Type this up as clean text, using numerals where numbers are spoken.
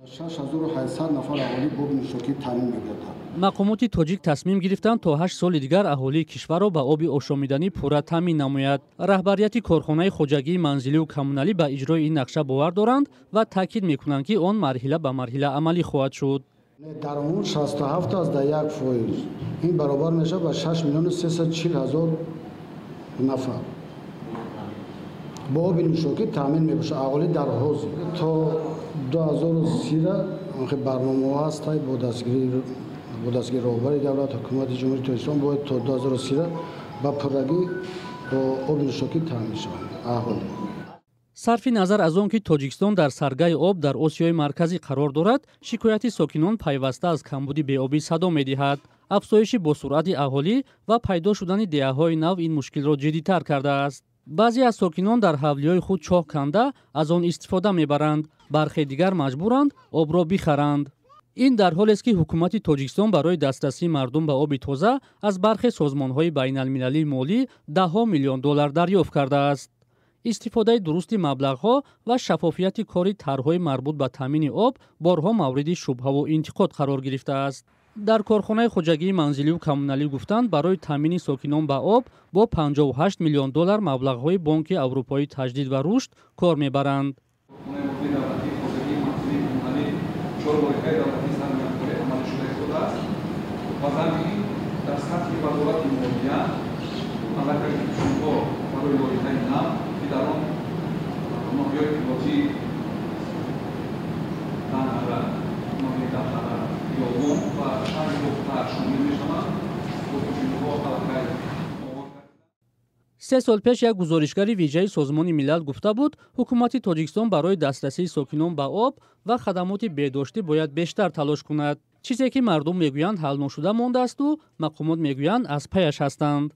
6800 нафар аҳолӣ бо оби нӯшокӣ таъмин мегардад. мақомоти тоҷик тасмим гирифтанд то 8 соли дигар аҳолии кишварро ба оби ошомиданӣ пурра таъмин намояд. раҳбарияти корхонаи хоҷагии манзилию коммуналӣ ба иҷрои ин нақша бовар доранд ва таъкид мекунанд ки он марҳила ба марҳила амалӣ хоҳад шуд. даромад 67.1%. ин баробар мешавад ба 6,340,000 нафар бо оби нӯшокӣ таъмин мебошад. аҳолӣ дар ҳозир то 2030 барнома ҳаст бо дастгири роҳбари давлат ҳукумати ҷумҳурии тоҷикистон бояд то 2030 ба пуррагӣ бо оби нӯшокӣ таъмин шаванд аҳолӣ. сарфи назар аз он ки тоҷикистон дар саргаи об дар осиёи марказӣ қарор дорад, шикояти сокинон пайваста аз камбуди беобӣ садо медиҳад. афзоиши босуръати аҳолӣ ва пайдо шудани деҳаҳои нав ин мушкилро ҷиддитар кардааст. баъзе аз сокинон дар ҳавлиҳои худ чоҳ канда аз он истифода мебаранд, бархе дигар маҷбуранд обро бихаранд. ин дар ҳолест ки ҳукумати тоҷикистон барои дастрасии мардум ба оби тоза аз бархе созмонҳои байналмилалии молӣ даҳҳо миллион доллар дарёфт кардааст. истифодаи дурусти маблағҳо ва шаффофияти кори тарҳҳои марбут ба таъмини об борҳо мавриди шубҳаву интиқод қарор гирифтааст. дар корхонаи хоҷагии манзилию коммуналӣ гуфтанд барои таъмини сокинон ба об бо 58 миллион доллар маблағҳои бонки аврупои таҷдид ва рушд кор мебаранд. се сол пеш як гузоришгари виҷаи созмони милал гуфта буд, ҳукумати тоҷикистон барои дастрасии сокинон ба об ва хадамоти бедоштӣ бояд бештар талош кунад. чизе ки мардум мегӯянд ҳал ношуда мондаасту мақомот мегӯянд аз паяш ҳастанд.